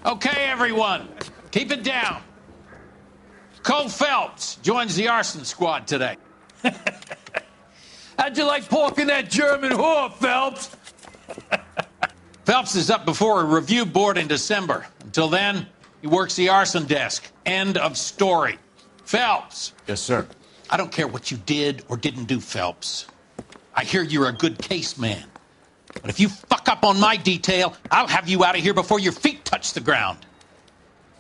Okay, everyone, keep it down. Cole Phelps joins the arson squad today. How'd you like pork in that German whore, Phelps? Phelps is up before a review board in December. Until then, he works the arson desk. End of story. Phelps. Yes, sir. I don't care what you did or didn't do, Phelps. I hear you're a good case man. But if you fuck up on my detail, I'll have you out of here before your feet touch the ground.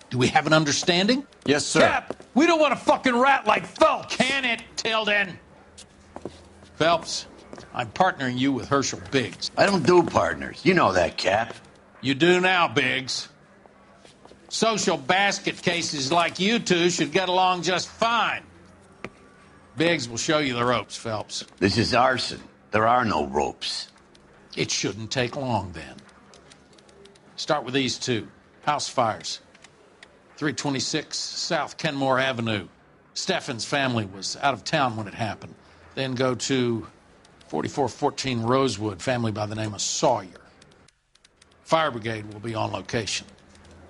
Do we have an understanding? Yes, sir. Cap, we don't want a fucking rat like Phelps. Can it, Tilden? Phelps, I'm partnering you with Herschel Biggs. I don't do partners. You know that, Cap. You do now, Biggs. Social basket cases like you two should get along just fine. Biggs will show you the ropes, Phelps. This is arson. There are no ropes. It shouldn't take long, then. Start with these two. House fires. 326 South Kenmore Avenue. Steffen's family was out of town when it happened. Then go to 4414 Rosewood, family by the name of Sawyer. Fire brigade will be on location.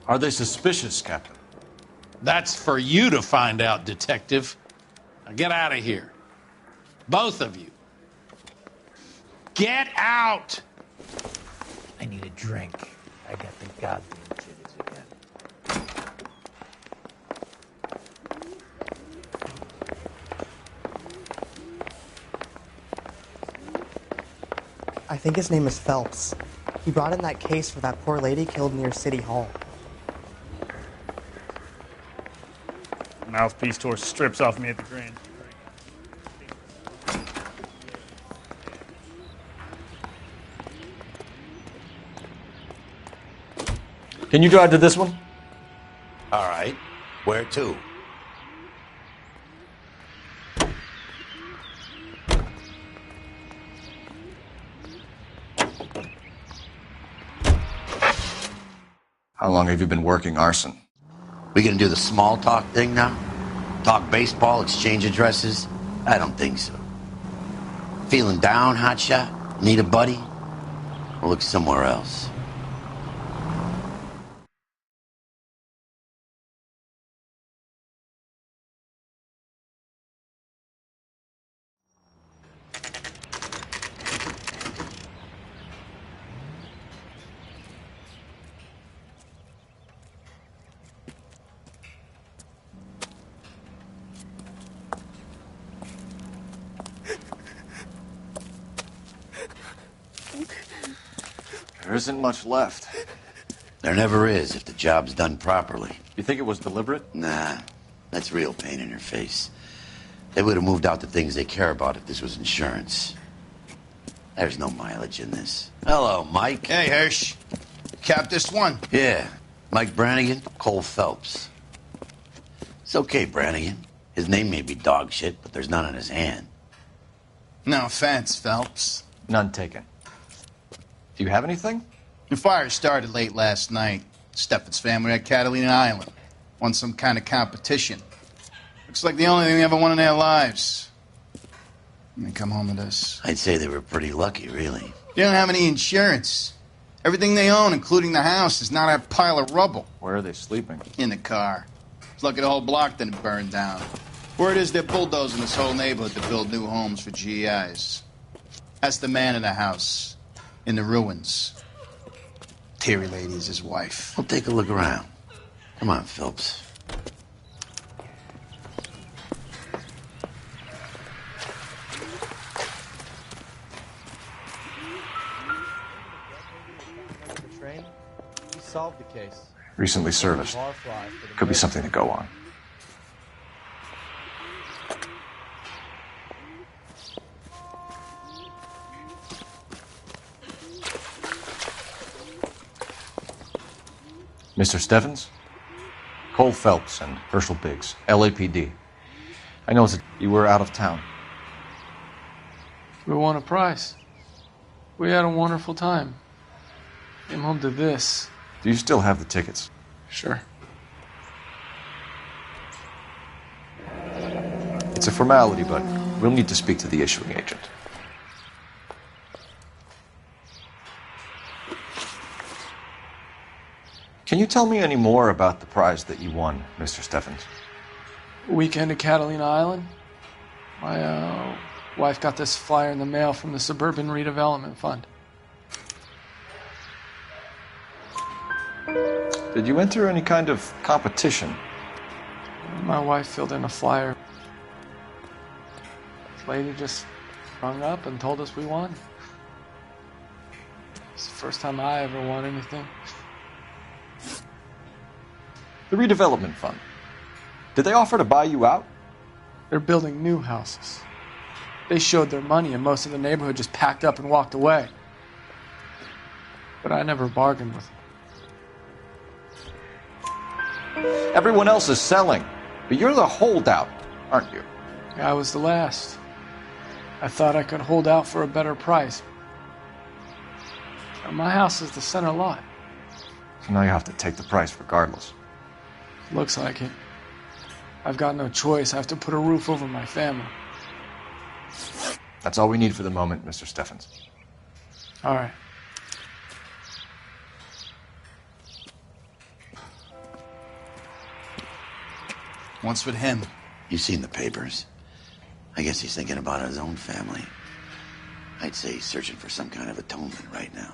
Are they suspicious, Captain? That's for you to find out, Detective. Now get out of here. Both of you. Get out! I need a drink. I got the goddamn jitters again. I think his name is Phelps. He brought in that case for that poor lady killed near City Hall. Mouthpiece tore strips off me at the Grand. Can you drive to this one? All right. Where to? How long have you been working arson? We gonna do the small talk thing now? Talk baseball, exchange addresses? I don't think so. Feeling down, hotshot? Need a buddy? We'll look somewhere else. There isn't much left. There never is if the job's done properly. You think it was deliberate? Nah, that's real pain in her face. They would have moved out the things they care about if this was insurance. There's no mileage in this. Hello, Mike. Hey, Hirsch. Cap this one. Yeah, Mike Brannigan, Cole Phelps. It's okay, Brannigan. His name may be dog shit, but there's none on his hand. No offense, Phelps. None taken. Do you have anything? The fire started late last night. Steffen's family at Catalina Island. Won some kind of competition. Looks like the only thing they ever won in their lives. And they come home to this. I'd say they were pretty lucky, really. They don't have any insurance. Everything they own, including the house, is not a pile of rubble. Where are they sleeping? In the car. It's lucky the whole block didn't burn down. Word is they're bulldozing this whole neighborhood to build new homes for GIs. That's the man in the house. In the ruins. Terry lady is his wife. We'll take a look around. Come on, Phelps. Train? We solved the case. Recently serviced. Could be something to go on. Mr. Steffens? Cole Phelps and Herschel Biggs, LAPD. I know that you were out of town. We won a prize. We had a wonderful time. Came home to this. Do you still have the tickets? Sure. It's a formality, but we'll need to speak to the issuing agent. Can Can you tell me any more about the prize that you won, Mr. Steffens? Weekend at Catalina Island. My wife got this flyer in the mail from the Suburban Redevelopment Fund. Did you enter any kind of competition? My wife filled in a flyer. This lady just rung up and told us we won. It's the first time I ever won anything. The redevelopment fund. Did they offer to buy you out? They're building new houses. They showed their money and most of the neighborhood just packed up and walked away. But I never bargained with them. Everyone else is selling, but you're the holdout, aren't you? I was the last. I thought I could hold out for a better price. My house is the center lot. So now you have to take the price regardless. Looks like it. I've got no choice. I have to put a roof over my family. That's all we need for the moment, Mr. Steffens. All right. What's with him? You've seen the papers. I guess he's thinking about his own family. I'd say he's searching for some kind of atonement right now.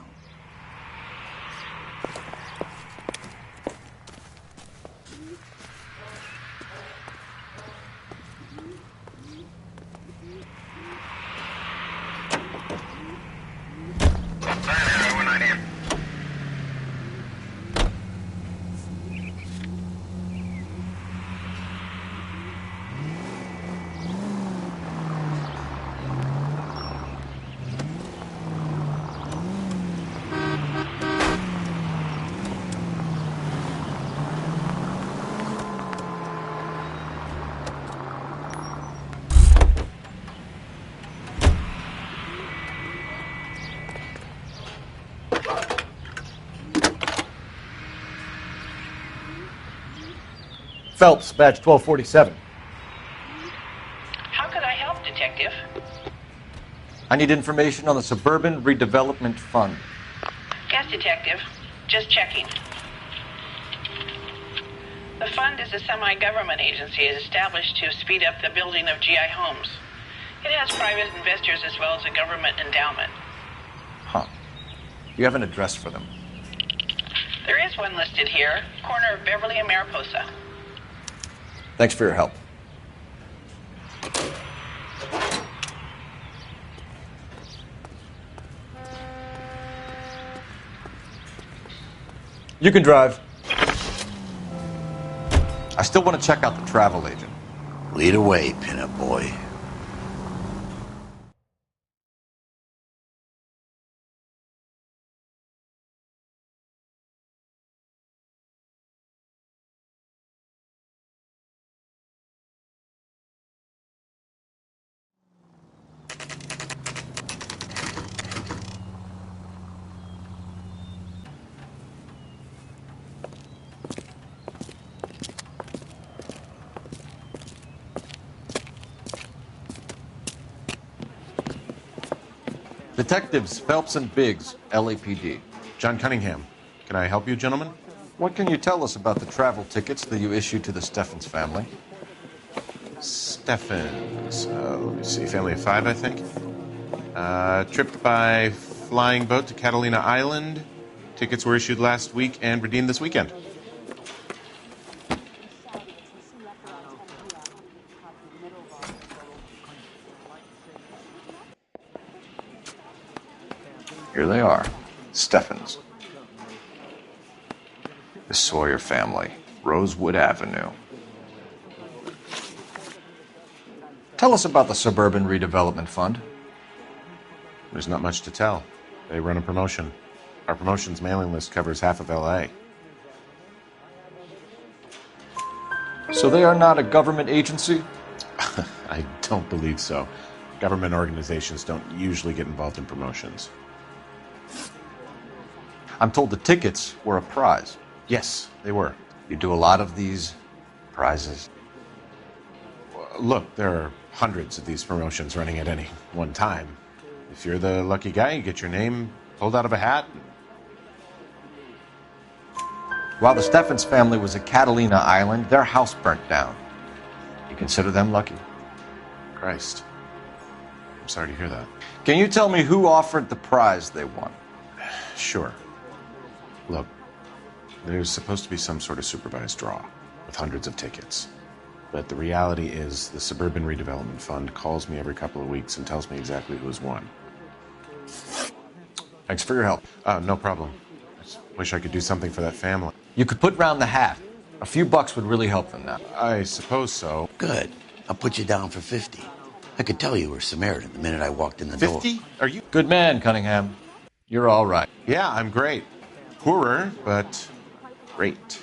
Phelps, badge 1247. How could I help, Detective? I need information on the Suburban Redevelopment Fund. Yes, Detective. Just checking. The fund is a semi-government agency established to speed up the building of GI homes. It has private investors as well as a government endowment. Huh. You have an address for them? There is one listed here, corner of Beverly and Mariposa. Thanks for your help. You can drive. I still want to check out the travel agent. Lead away, pinup boy. Detectives Phelps and Biggs, LAPD. John Cunningham. Can I help you, gentlemen? What can you tell us about the travel tickets that you issued to the Steffens family? Steffens. Let me see. Family of 5, I think. Trip by flying boat to Catalina Island. Tickets were issued last week and redeemed this weekend. Here they are. Steffens. The Sawyer family. Rosewood Avenue. Tell us about the Suburban Redevelopment Fund. There's not much to tell. They run a promotion. Our promotions mailing list covers half of L.A. So they are not a government agency? I don't believe so. Government organizations don't usually get involved in promotions. I'm told the tickets were a prize. Yes, they were. You do a lot of these prizes. Look, there are hundreds of these promotions running at any one time. If you're the lucky guy, you get your name pulled out of a hat. While the Steffens family was at Catalina Island, their house burnt down. You consider them lucky? Christ. I'm sorry to hear that. Can you tell me who offered the prize they won? Sure. Look, there's supposed to be some sort of supervised draw with hundreds of tickets. But the reality is the Suburban Redevelopment Fund calls me every couple of weeks and tells me exactly who's won. Thanks for your help. No problem. I just wish I could do something for that family. You could put round the hat. A few bucks would really help them now. I suppose so. Good. I'll put you down for 50. I could tell you were Samaritan the minute I walked in the door. 50? Are you? Good man, Cunningham. You're all right. Yeah, I'm great. Poorer, but great.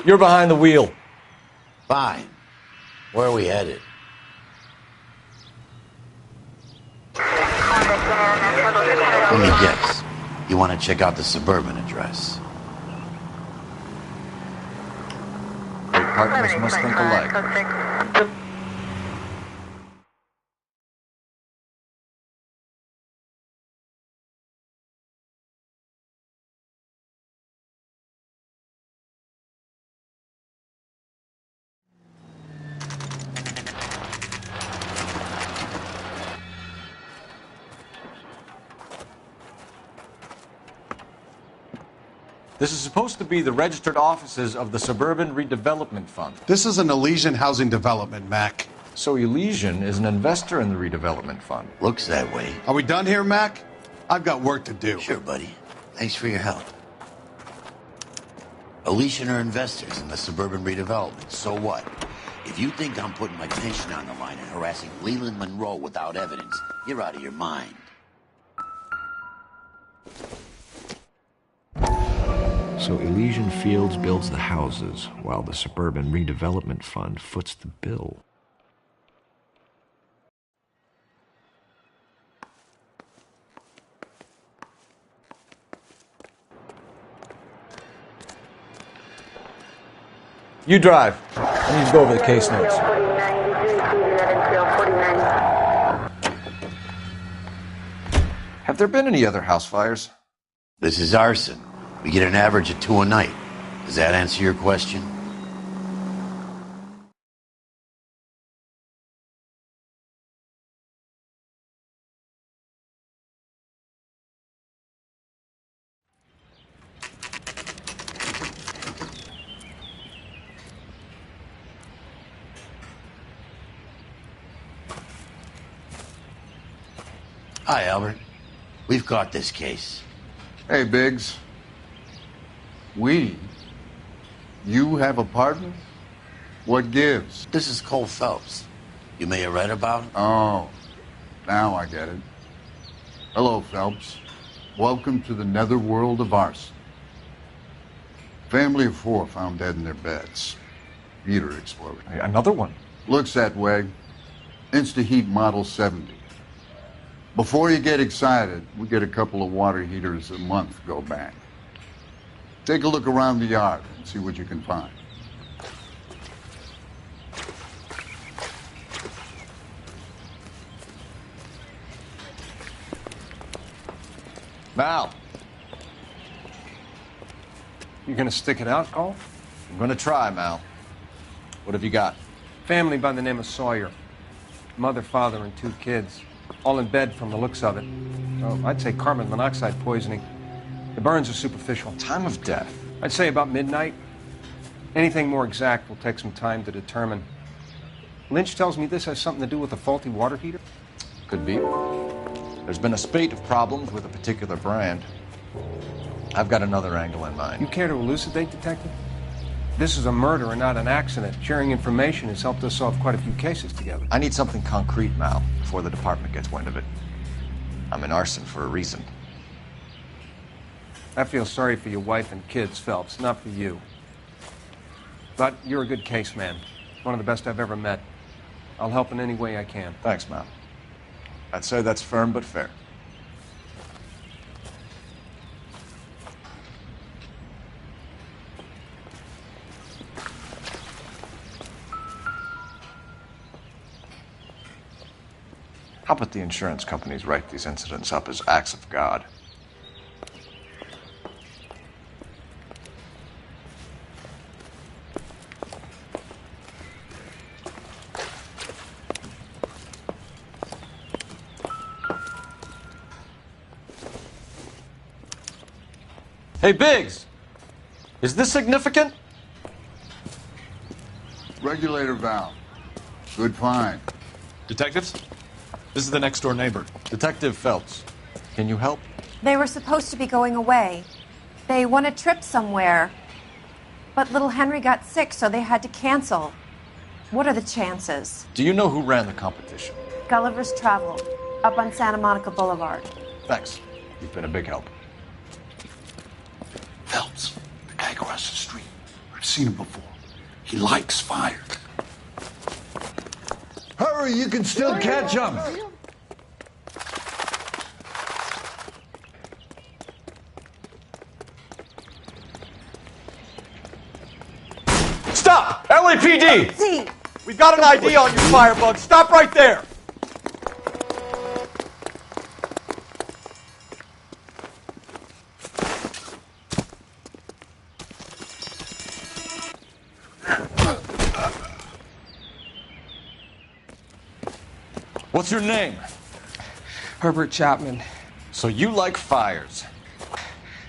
You're behind the wheel. Fine. Where are we headed? Let me guess. You want to check out the Suburban address? Great partners must think alike. This is supposed to be the registered offices of the Suburban Redevelopment Fund. This is an Elysian housing development, Mac. So Elysian is an investor in the redevelopment fund. Looks that way. Are we done here, Mac? I've got work to do. Sure, buddy. Thanks for your help. Elysian are investors in the Suburban Redevelopment. So what? If you think I'm putting my pension on the line and harassing Leland Monroe without evidence, you're out of your mind. So Elysian Fields builds the houses, while the Suburban Redevelopment Fund foots the bill. You drive. I need to go over the case notes. Have there been any other house fires? This is Arson. We get an average of 2 a night. Does that answer your question? Hi, Albert. We've caught this case. Hey, Biggs. You have a partner? What gives? This is Cole Phelps. You may have read about him. Oh, now I get it. Hello, Phelps. Welcome to the netherworld of Arson. Family of 4 found dead in their beds. Heater exploded. Another one? Looks that way. Insta-Heat Model 70. Before you get excited, we get a couple of water heaters a month go bang. Take a look around the yard and see what you can find. Mal. You gonna stick it out, Cole? I'm gonna try, Mal. What have you got? Family by the name of Sawyer. Mother, father, and 2 kids. All in bed from the looks of it. Oh, I'd say carbon monoxide poisoning. The burns are superficial. Time of death? I'd say about midnight. Anything more exact will take some time to determine. Lynch tells me this has something to do with a faulty water heater. Could be. There's been a spate of problems with a particular brand. I've got another angle in mind. You care to elucidate, Detective? This is a murder and not an accident. Sharing information has helped us solve quite a few cases together. I need something concrete, Mal, before the department gets wind of it. I'm in Arson for a reason. I feel sorry for your wife and kids, Phelps, not for you. But you're a good case man. One of the best I've ever met. I'll help in any way I can. Thanks, Mal. I'd say that's firm but fair. How about the insurance companies write these incidents up as acts of God? Hey, Biggs! Is this significant? Regulator valve. Good find. Detectives? This is the next door neighbor. Detective Phelps. Can you help? They were supposed to be going away. They won a trip somewhere. But little Henry got sick, so they had to cancel. What are the chances? Do you know who ran the competition? Gulliver's Travel, up on Santa Monica Boulevard. Thanks. You've been a big help. Phelps, the guy across the street. I've seen him before. He likes fire. Hurry, you can still catch him. Stop! LAPD! See. We've got an ID on you, Firebug. Stop right there! What's your name? Herbert Chapman. So you like fires?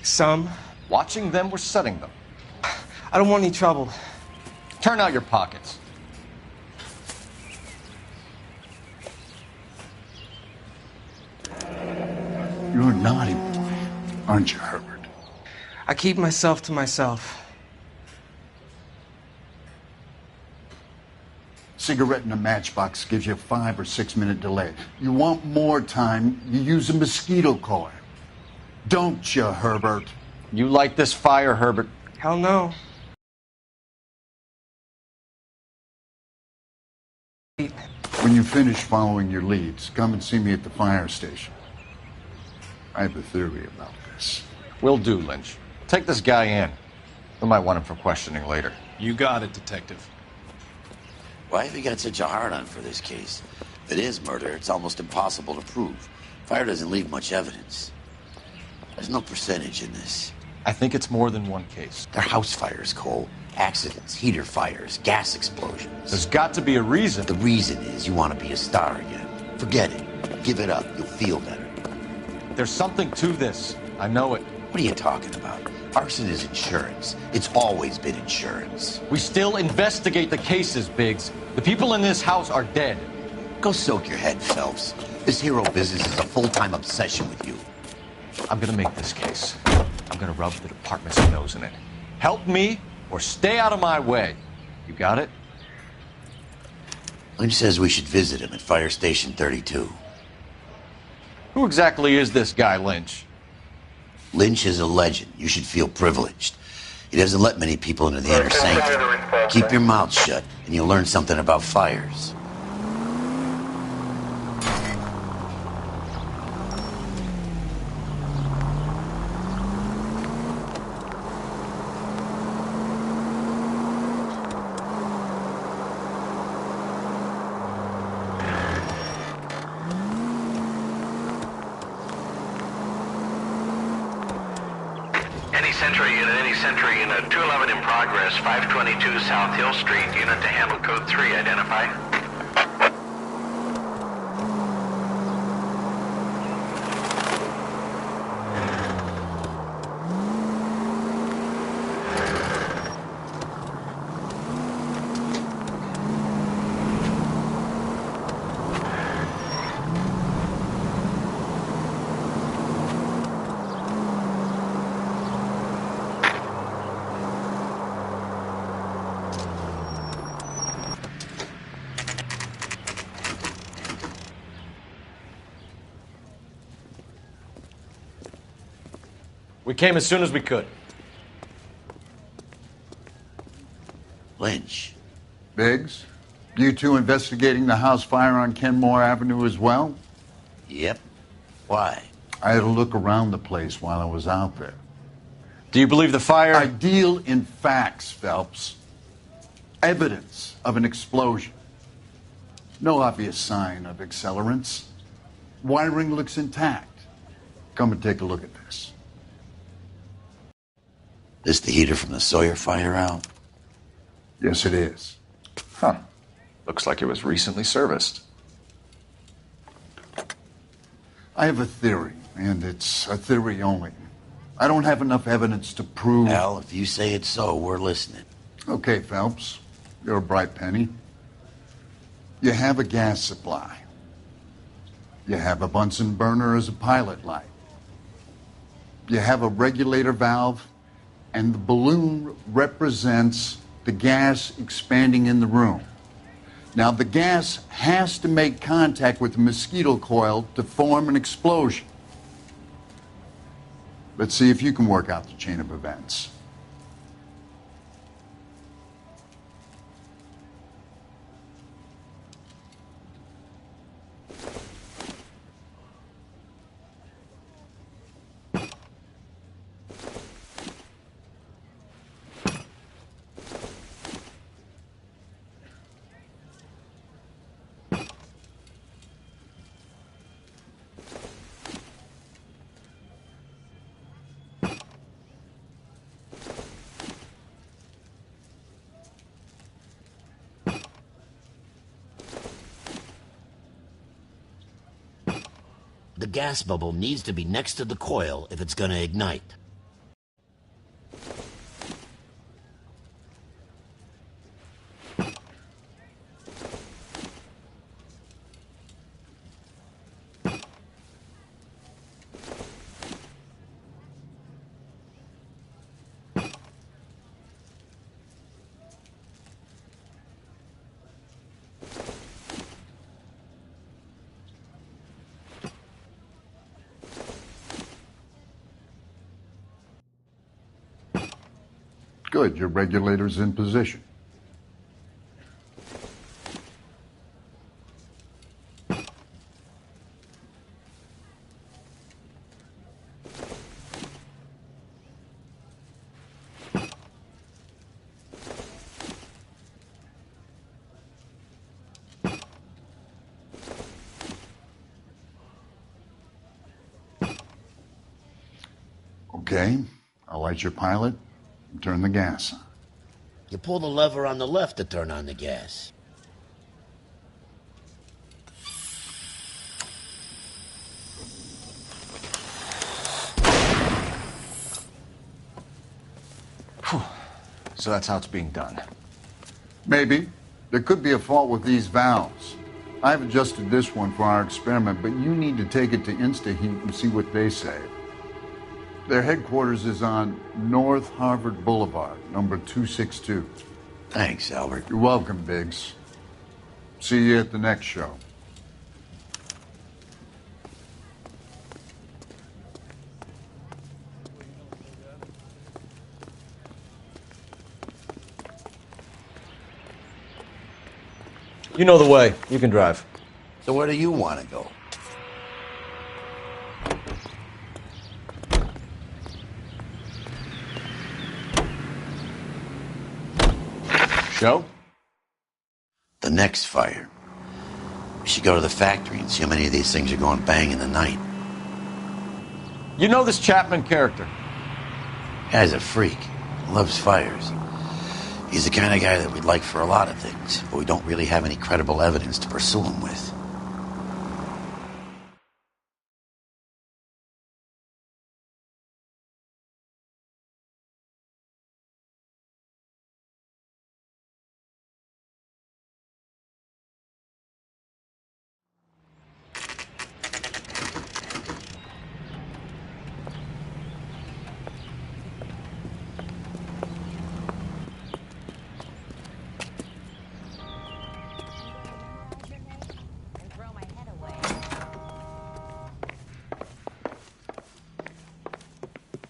Some. Watching them or setting them? I don't want any trouble. Turn out your pockets. You're a naughty boy, aren't you, Herbert? I keep myself to myself. Cigarette in a matchbox gives you a 5 or 6 minute delay. You want more time, you use a mosquito coil. Don't you, Herbert? You like this fire, Herbert? Hell no. When you finish following your leads, come and see me at the fire station. I have a theory about this. Will do, Lynch. Take this guy in. We might want him for questioning later. You got it, Detective. Why have you got such a hard-on for this case? If it is murder, it's almost impossible to prove. Fire doesn't leave much evidence. There's no percentage in this. I think it's more than one case. They're house fires, Cole. Accidents, heater fires, gas explosions. There's got to be a reason. The reason is you want to be a star again. Forget it. Give it up. You'll feel better. There's something to this. I know it. What are you talking about? Arson is insurance. It's always been insurance. We still investigate the cases, Biggs. The people in this house are dead. Go soak your head, Phelps. This hero business is a full-time obsession with you. I'm gonna make this case. I'm gonna rub the department's nose in it. Help me or stay out of my way. You got it? Lynch says we should visit him at Fire Station 32. Who exactly is this guy, Lynch? Lynch is a legend. You should feel privileged. He doesn't let many people into the inner sanctum. Keep your mouth shut, and you'll learn something about fires. Century unit 211 in progress, 522 South Hill Street, unit to handle code 3, identify. We came as soon as we could. Lynch. Biggs, you two investigating the house fire on Kenmore Avenue as well? Yep. Why? I had a look around the place while I was out there. Do you believe the fire? I deal in facts, Phelps. Evidence of an explosion. No obvious sign of accelerants. Wiring looks intact. Come and take a look at this. This the heater from the Sawyer fire, Al? Yes, it is. Huh. Looks like it was recently serviced. I have a theory, and it's a theory only. I don't have enough evidence to prove... Al, if you say it's so, we're listening. Okay, Phelps. You're a bright penny. You have a gas supply. You have a Bunsen burner as a pilot light. You have a regulator valve, and the balloon represents the gas expanding in the room. Now, the gas has to make contact with the mosquito coil to form an explosion. Let's see if you can work out the chain of events. The gas bubble needs to be next to the coil if it's gonna ignite. Good, your regulator's in position. Okay, I'll light your pilot and turn the gas on. You pull the lever on the left to turn on the gas. Whew. So that's how it's being done. Maybe. There could be a fault with these valves. I've adjusted this one for our experiment, but you need to take it to InstaHeat and see what they say. Their headquarters is on North Harvard Boulevard, number 262. Thanks, Albert. You're welcome, Biggs. See you at the next show. You know the way. You can drive. So where do you want to go? Show? The next fire. We should go to the factory and see how many of these things are going bang in the night. You know this Chapman character? Guy's a freak. Loves fires. He's the kind of guy that we'd like for a lot of things, but we don't really have any credible evidence to pursue him with.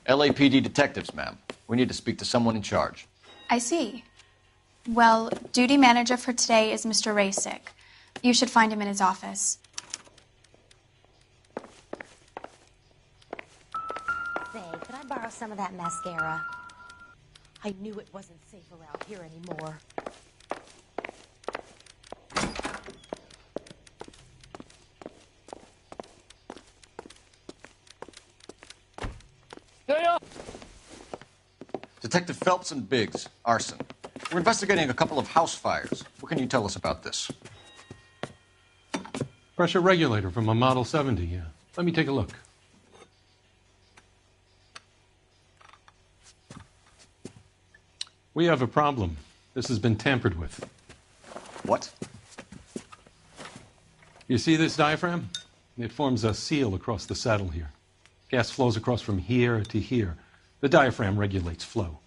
LAPD detectives, ma'am. We need to speak to someone in charge. I see. Well, duty manager for today is Mr. Rasick. You should find him in his office. Say, could I borrow some of that mascara? I knew it wasn't safe around here anymore. Detective Phelps and Biggs, Arson. We're investigating a couple of house fires. What can you tell us about this? Pressure regulator from a Model 70, yeah. Let me take a look. We have a problem. This has been tampered with. What? You see this diaphragm? It forms a seal across the saddle here. Gas flows across from here to here. The diaphragm regulates flow.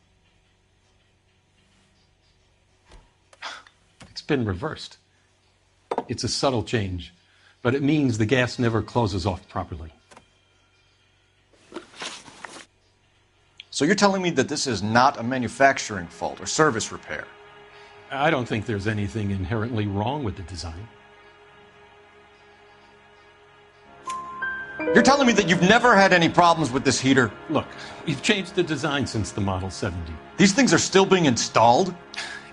It's been reversed. It's a subtle change, but it means the gas never closes off properly. So you're telling me that this is not a manufacturing fault or service repair? I don't think there's anything inherently wrong with the design. You're telling me that you've never had any problems with this heater? Look, we've changed the design since the Model 70. These things are still being installed?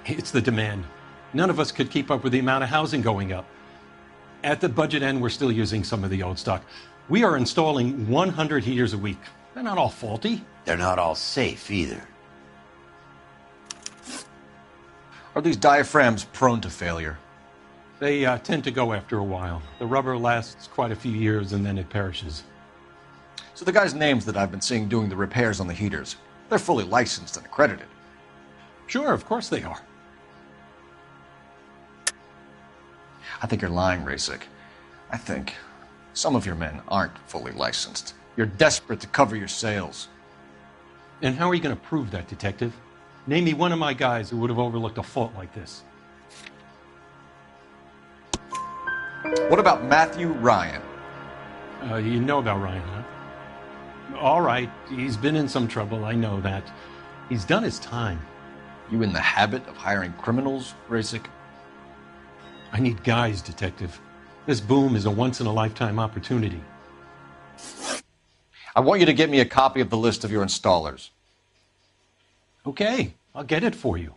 It's the demand. None of us could keep up with the amount of housing going up. At the budget end, we're still using some of the old stock. We are installing 100 heaters a week. They're not all faulty. They're not all safe either. Are these diaphragms prone to failure? They tend to go after a while. The rubber lasts quite a few years and then it perishes. So the guys' names that I've been seeing doing the repairs on the heaters, they're fully licensed and accredited? Sure, of course they are. I think you're lying, Rasik. I think some of your men aren't fully licensed. You're desperate to cover your sales. And how are you going to prove that, Detective? Name me one of my guys who would have overlooked a fault like this. What about Matthew Ryan? You know about Ryan, huh? All right, he's been in some trouble, I know that. He's done his time. You in the habit of hiring criminals, Rasik? I need guys, Detective. This boom is a once-in-a-lifetime opportunity. I want you to get me a copy of the list of your installers. Okay, I'll get it for you.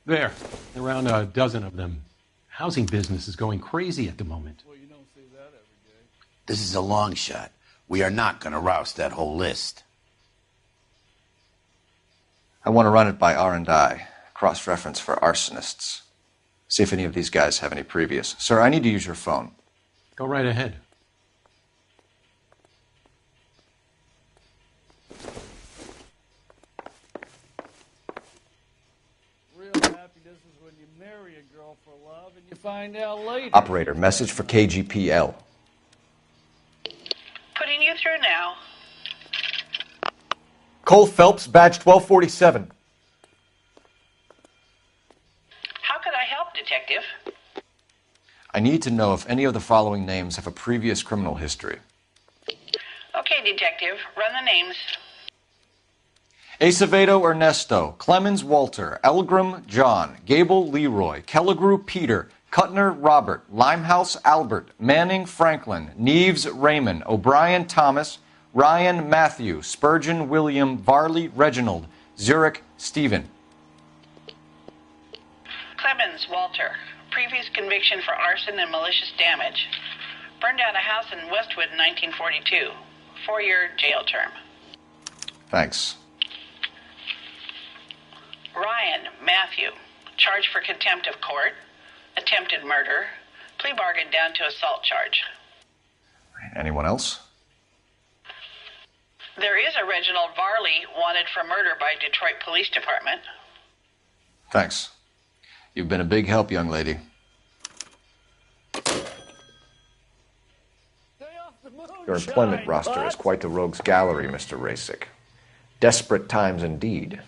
There, around a dozen of them. Housing business is going crazy at the moment. Well, you don't see that every day. This is a long shot. We are not going to rouse that whole list. I want to run it by R&I, cross-reference for arsonists. See if any of these guys have any previous. Sir, I need to use your phone. Go right ahead. Real happiness is when you marry a girl for love and you find out later. Operator, message for KGPL. Putting you through now. Cole Phelps, badge 1247. How could I help, Detective? I need to know if any of the following names have a previous criminal history. Okay, Detective. Run the names. Acevedo Ernesto, Clemens Walter, Elgram John, Gable Leroy, Kelligrew Peter, Cutner Robert, Limehouse Albert, Manning Franklin, Neves Raymond, O'Brien Thomas, Ryan Matthew, Spurgeon William, Varley Reginald, Zurich Stephen. Clemens Walter. Previous conviction for arson and malicious damage. Burned down a house in Westwood in 1942. 4-year jail term. Thanks. Ryan Matthew. Charged for contempt of court. Attempted murder. Plea bargain down to assault charge. Anyone else? There is a Reginald Varley wanted for murder by Detroit Police Department. Thanks. You've been a big help, young lady. Your employment roster is quite the rogues gallery, Mr. Rasik. Desperate times indeed.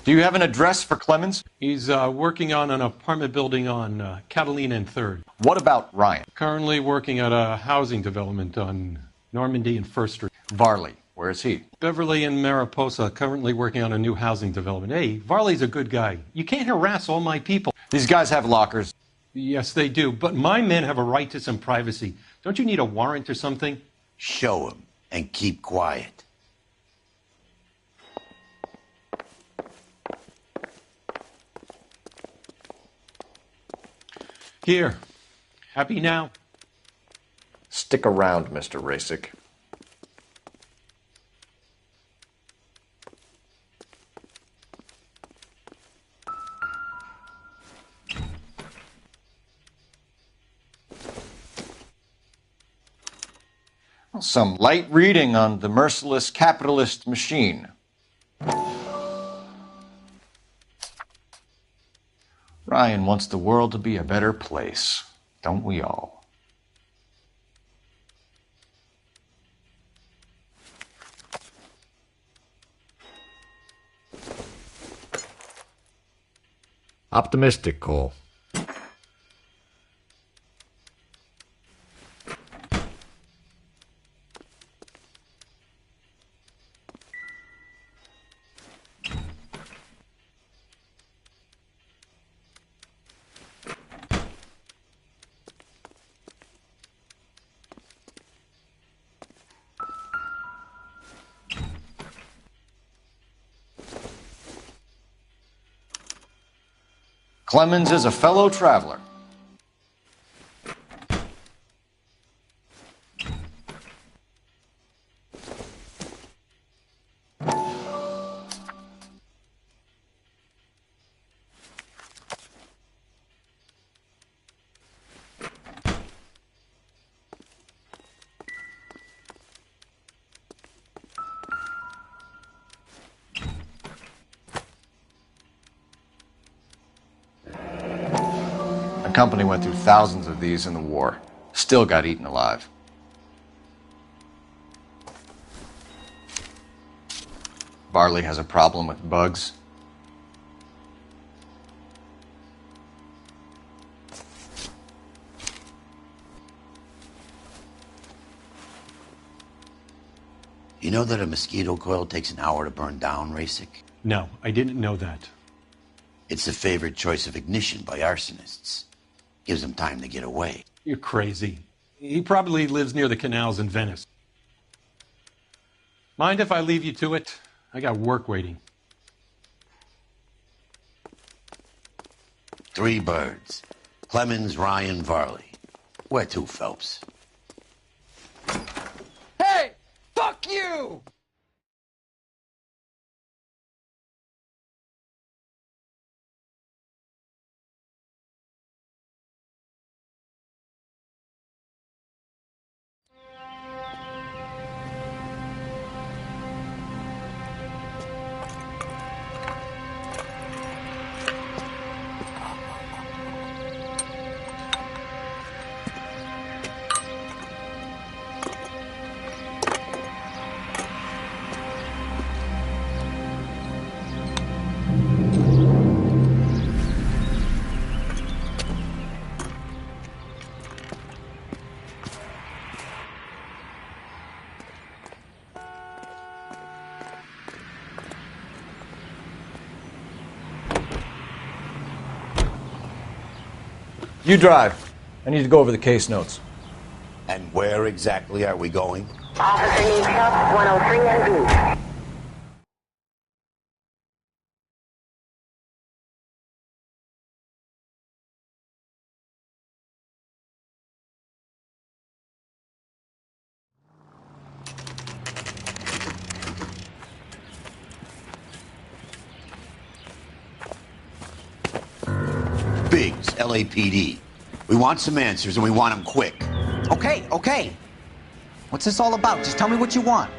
Do you have an address for Clemens? He's working on an apartment building on Catalina and 3rd. What about Ryan? Currently working at a housing development on Normandy and 1st Street. Varley, where is he? Beverly and Mariposa, currently working on a new housing development. Hey, Varley's a good guy. You can't harass all my people. These guys have lockers. Yes, they do, but my men have a right to some privacy. Don't you need a warrant or something? Show him and keep quiet. Here. Happy now? Stick around, Mr. Rasick. Some light reading on the merciless capitalist machine. Ryan wants the world to be a better place, don't we all? Optimistic, Cole. Clemens is a fellow traveler. The company went through thousands of these in the war. Still got eaten alive. Varley has a problem with bugs. You know that a mosquito coil takes an hour to burn down, Rasick? No, I didn't know that. It's a favorite choice of ignition by arsonists. Gives them time to get away. You're crazy. He probably lives near the canals in Venice. Mind if I leave you to it? I got work waiting. 3 birds. Clemens, Ryan, Varley. Where to, Phelps? Hey! Fuck you! You drive. I need to go over the case notes. And where exactly are we going? Officer needs help, 103 and B. Biggs, LAPD. We want some answers and we want them quick. Okay. What's this all about? Just tell me what you want.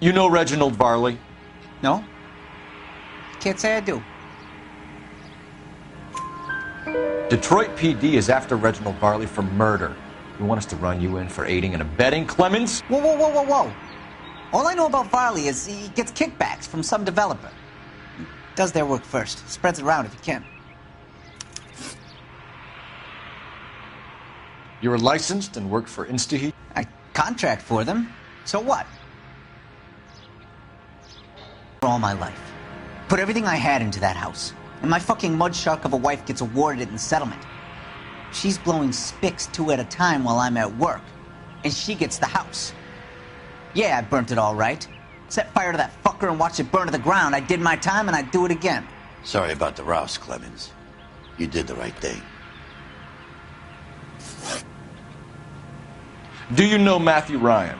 You know Reginald Varley? No? Can't say I do. Detroit PD is after Reginald Varley for murder. You want us to run you in for aiding and abetting, Clemens? Whoa. All I know about Varley is he gets kickbacks from some developer. He does their work first. Spreads it around if he can. You were licensed and worked for InstaHeat? I contract for them. So what? For all my life. Put everything I had into that house. And my fucking mud shark of a wife gets awarded it in settlement. She's blowing spics 2 at a time while I'm at work. And she gets the house. Yeah, I burnt it all right. Set fire to that fucker and watched it burn to the ground. I did my time and I'd do it again. Sorry about the rouse, Clemens. You did the right thing. Do you know Matthew Ryan?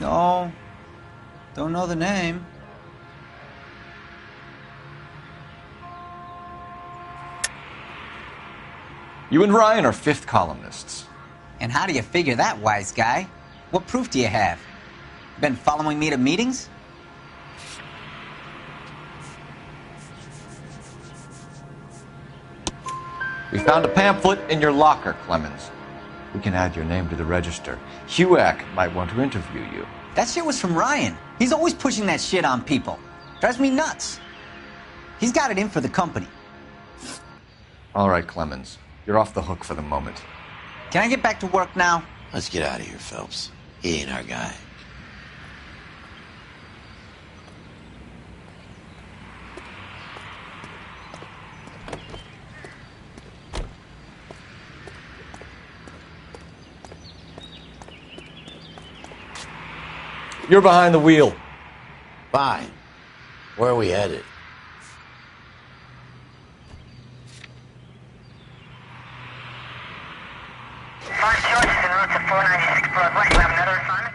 No. Don't know the name. You and Ryan are fifth columnists. And how do you figure that, wise guy? What proof do you have? Been following me to meetings? We found a pamphlet in your locker, Clemens. We can add your name to the register. HUAC might want to interview you. That shit was from Ryan. He's always pushing that shit on people. Drives me nuts. He's got it in for the company. All right, Clemens. You're off the hook for the moment. Can I get back to work now? Let's get out of here, Phelps. He ain't our guy. You're behind the wheel. Fine. Where are we headed? Five choices en route to 496 Broadway. You have another assignment?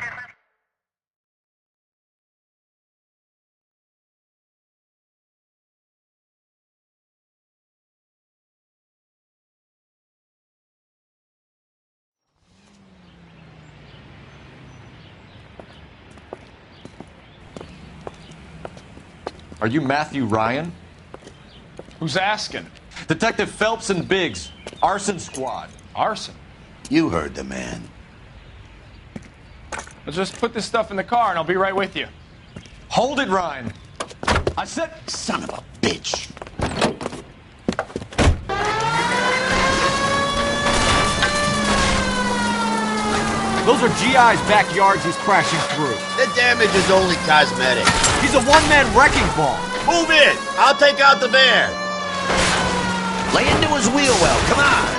Are you Matthew Ryan? Who's asking? Detective Phelps and Biggs. Arson Squad. Arson? You heard the man. Let's just put this stuff in the car and I'll be right with you. Hold it, Ryan. I said... Son of a bitch. Those are GI's backyards he's crashing through. The damage is only cosmetic. He's a one-man wrecking ball. Move in! I'll take out the bear! Lay into his wheel well, come on!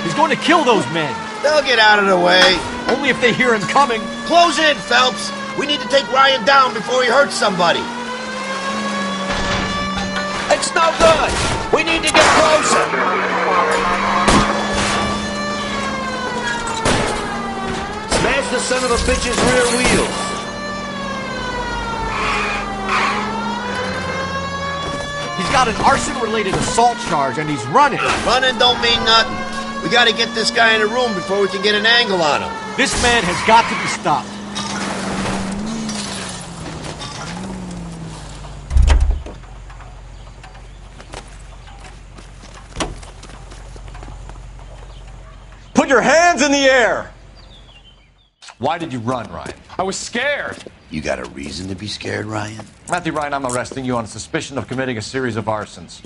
He's going to kill those men. They'll get out of the way. Only if they hear him coming. Close in, Phelps! We need to take Ryan down before he hurts somebody. It's no good! We need to get closer! Smash the son of a bitch's rear wheels! He's got an arson-related assault charge, and he's running. Running don't mean nothing. We gotta get this guy in a room before we can get an angle on him. This man has got to be stopped. Put your hands in the air! Why did you run, Ryan? I was scared. You got a reason to be scared, Ryan? Matthew Ryan, I'm arresting you on suspicion of committing a series of arsons.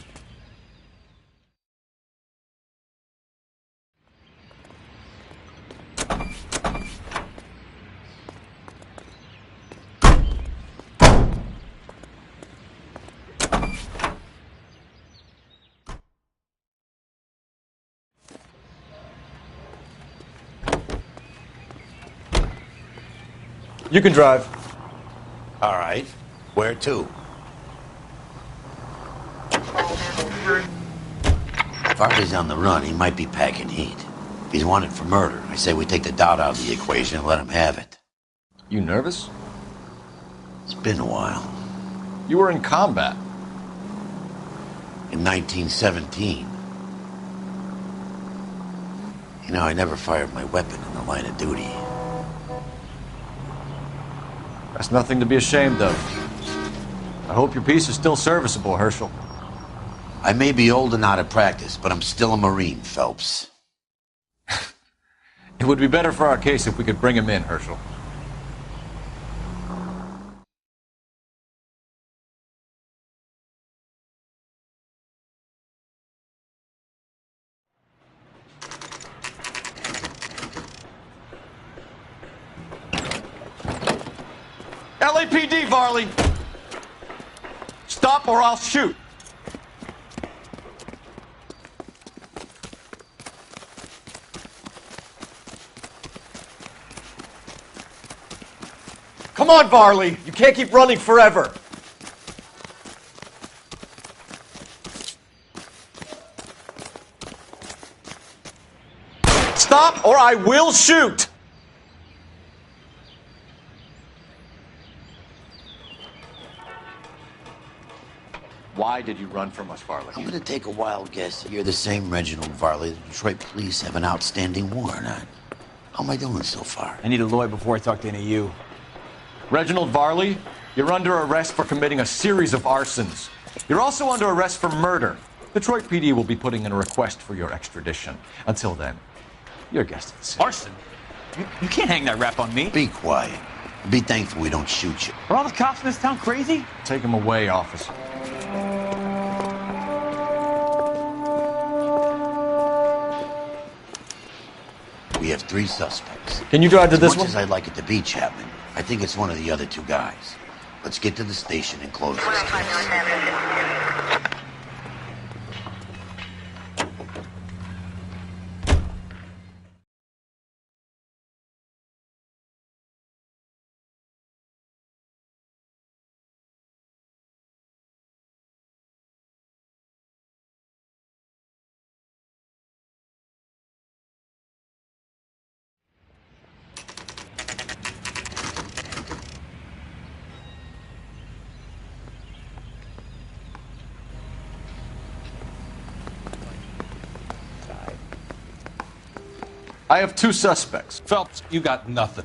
You can drive. All right. Where to? If Hartley's on the run, he might be packing heat. If he's wanted for murder, I say we take the doubt out of the equation and let him have it. You nervous? It's been a while. You were in combat. In 1917. You know, I never fired my weapon in the line of duty. That's nothing to be ashamed of. I hope your piece is still serviceable, Herschel. I may be old and out of practice, but I'm still a Marine, Phelps. It would be better for our case if we could bring him in, Herschel. LAPD, Varley! Stop or I'll shoot! Come Come on, Varley. You can't keep running forever. Stop or I will shoot. Why did you run from us, Varley? I'm gonna take a wild guess that you're the same Reginald Varley the Detroit police have an outstanding warrant on. How am I doing so far? I need a lawyer before I talk to any of you. Reginald Varley, you're under arrest for committing a series of arsons. You're also under arrest for murder. Detroit PD will be putting in a request for your extradition. Until then, you're guest at the city. Arson? You can't hang that rap on me. Be quiet. Be thankful we don't shoot you. Are all the cops in this town crazy? Take him away, officer. We have 3 suspects. Can you drive to this one? one? As much as I'd like it to be, Chapman, I think it's one of the other 2 guys. Let's get to the station and close this case. I have 2 suspects. Phelps, you got nothing.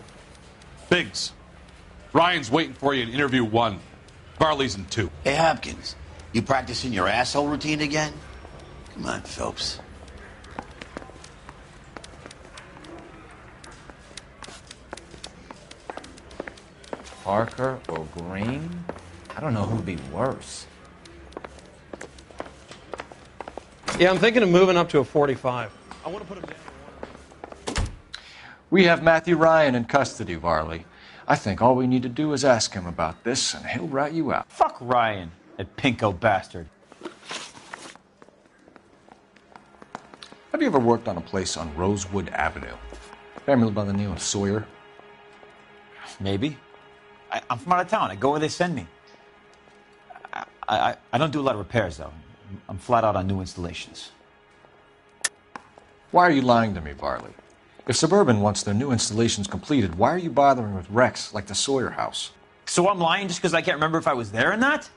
Biggs, Ryan's waiting for you in interview 1. Varley's in 2. Hey, Hopkins, you practicing your asshole routine again? Come on, Phelps. Parker or Green? I don't know who'd be worse. Yeah, I'm thinking of moving up to a 45. I want to put him down. We have Matthew Ryan in custody, Varley. I think all we need to do is ask him about this, and he'll rat you out. Fuck Ryan, that pinko bastard. Have you ever worked on a place on Rosewood Avenue? Family by the name of Sawyer? Maybe. I'm from out of town. I go where they send me. I don't do a lot of repairs, though. I'm flat out on new installations. Why are you lying to me, Varley? If Suburban wants their new installations completed, why are you bothering with wrecks like the Sawyer house? So I'm lying just because I can't remember if I was there or not?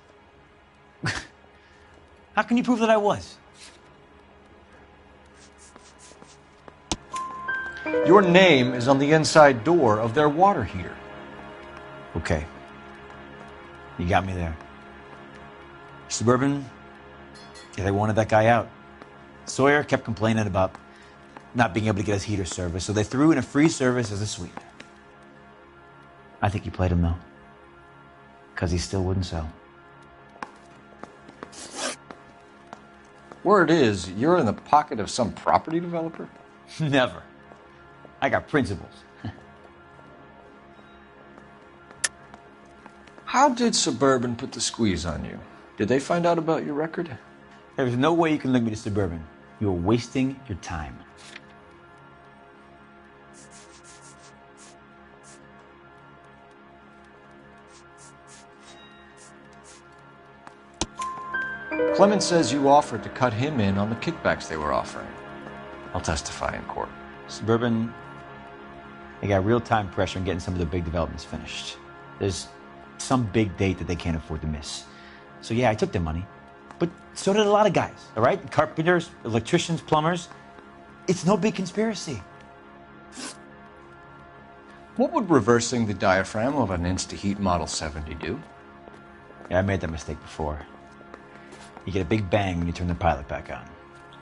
How can you prove that I was? Your name is on the inside door of their water heater. Okay. You got me there. Suburban, yeah, they wanted that guy out. Sawyer kept complaining about not being able to get his heater service, so they threw in a free service as a sweetener. I think he played him, though, because he still wouldn't sell. Word is, you're in the pocket of some property developer? Never. I got principles. How did Suburban put the squeeze on you? Did they find out about your record? There's no way you can link me to Suburban. You're wasting your time. Clemens says you offered to cut him in on the kickbacks they were offering. I'll testify in court. Suburban, they got real-time pressure on getting some of the big developments finished. There's some big date that they can't afford to miss. So yeah, I took their money. But so did a lot of guys, all right? Carpenters, electricians, plumbers. It's no big conspiracy. What would reversing the diaphragm of an Insta-Heat Model 70 do? Yeah, I made that mistake before. You get a big bang when you turn the pilot back on.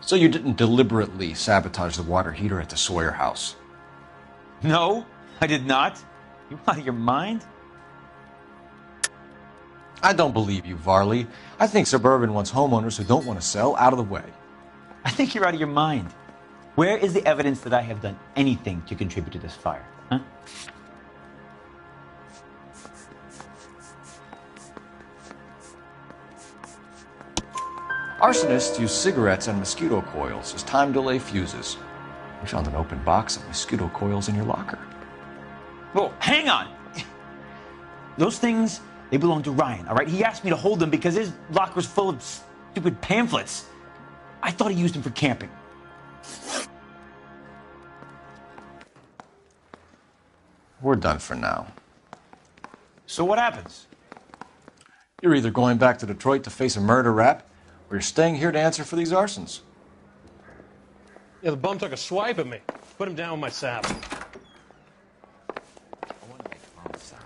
So you didn't deliberately sabotage the water heater at the Sawyer house? No, I did not. You out of your mind? I don't believe you, Varley. I think Suburban wants homeowners who don't want to sell out of the way. I think you're out of your mind. Where is the evidence that I have done anything to contribute to this fire? Huh? Arsonists use cigarettes and mosquito coils as time delay fuses. We found an open box of mosquito coils in your locker. Whoa, hang on! Those things, they belong to Ryan, all right? He asked me to hold them because his locker's full of stupid pamphlets. I thought he used them for camping. We're done for now. So what happens? You're either going back to Detroit to face a murder rap, or you're staying here to answer for these arsons. Yeah, the bum took a swipe at me. Put him down with my saddle. I want to make homicide.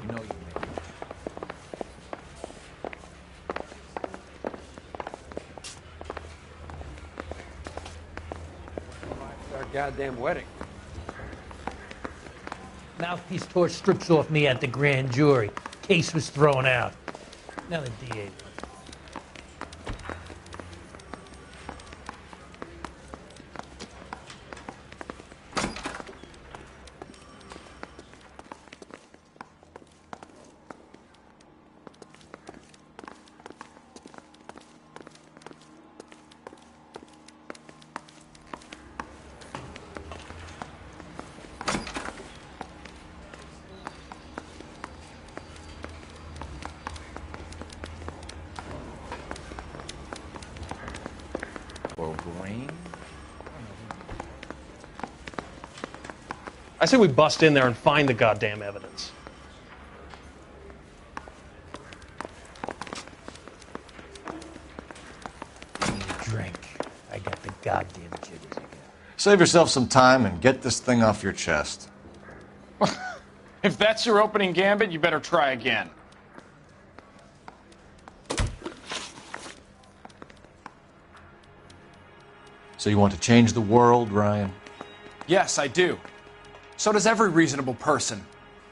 You know you make it. Our goddamn wedding. Mouthpiece tore strips off me at the grand jury. Case was thrown out. Now the DA. Or green? I say we bust in there and find the goddamn evidence. Drink. I got the goddamn jitters again. Save yourself some time and get this thing off your chest. If that's your opening gambit, you better try again. So you want to change the world, Ryan? Yes, I do. So does every reasonable person.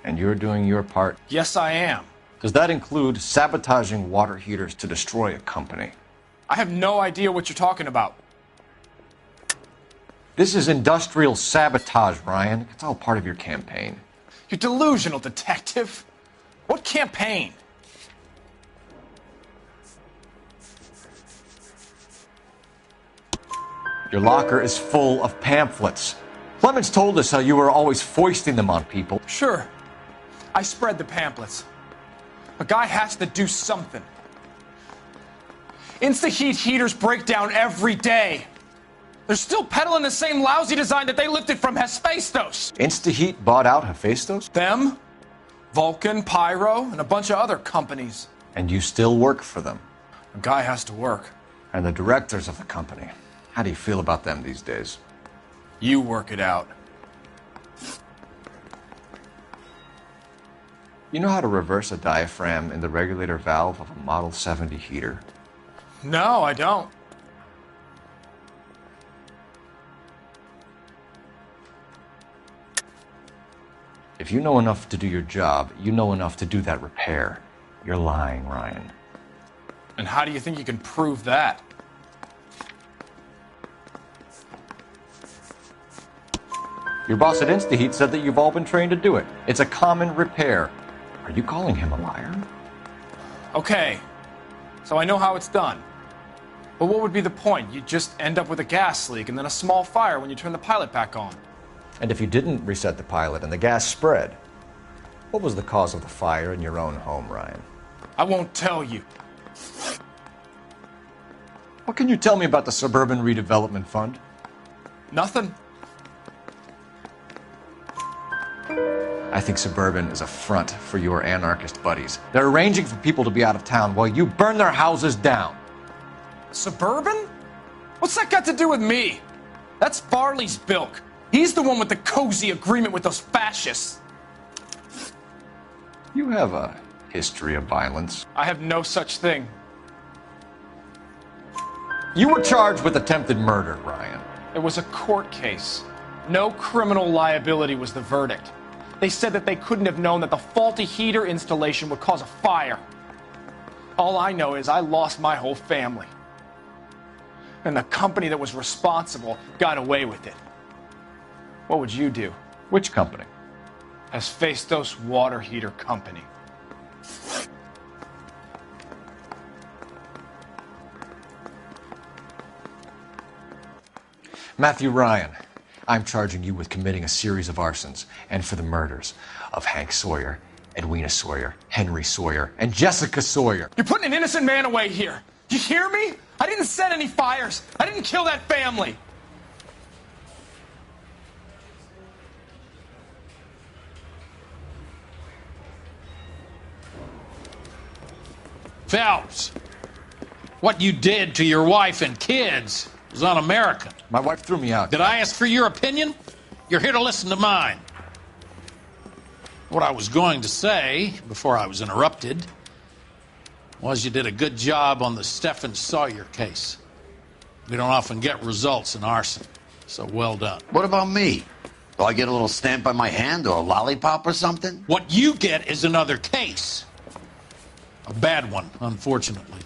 And you're doing your part? Yes, I am. Does that include sabotaging water heaters to destroy a company? I have no idea what you're talking about. This is industrial sabotage, Ryan. It's all part of your campaign. You delusional detective. What campaign? Your locker is full of pamphlets. Clemens told us how you were always foisting them on people. Sure. I spread the pamphlets. A guy has to do something. Insta-heat heaters break down every day. They're still peddling the same lousy design that they lifted from Hephaestus. Insta-heat bought out Hephaestus? Them, Vulcan, Pyro, and a bunch of other companies. And you still work for them? A guy has to work. And the directors of the company. How do you feel about them these days? You work it out. You know how to reverse a diaphragm in the regulator valve of a Model 70 heater? No, I don't. If you know enough to do your job, you know enough to do that repair. You're lying, Ryan. And how do you think you can prove that? Your boss at InstaHeat said that you've all been trained to do it. It's a common repair. Are you calling him a liar? Okay, so I know how it's done. But what would be the point? You just end up with a gas leak and then a small fire when you turn the pilot back on. And if you didn't reset the pilot and the gas spread, what was the cause of the fire in your own home, Ryan? I won't tell you. What can you tell me about the Suburban Redevelopment Fund? Nothing. I think Suburban is a front for your anarchist buddies. They're arranging for people to be out of town while you burn their houses down. Suburban? What's that got to do with me? That's Farley's bilk. He's the one with the cozy agreement with those fascists. You have a history of violence. I have no such thing. You were charged with attempted murder, Ryan. It was a court case. No criminal liability was the verdict. They said that they couldn't have known that the faulty heater installation would cause a fire. All I know is I lost my whole family. And the company that was responsible got away with it. What would you do? Which company? Hephaestus Water Heater Company. Matthew Ryan, I'm charging you with committing a series of arsons and for the murders of Hank Sawyer Edwina Sawyer, Henry Sawyer, and Jessica Sawyer. You're putting an innocent man away here. You hear me? I didn't set any fires. I didn't kill that family. Phelps, what you did to your wife and kids was un-American. My wife threw me out. Did I ask for your opinion? You're here to listen to mine. What I was going to say, before I was interrupted, was you did a good job on the Stephen Sawyer case. We don't often get results in arson, so well done. What about me? Do I get a little stamp on my hand or a lollipop or something? What you get is another case. A bad one, unfortunately.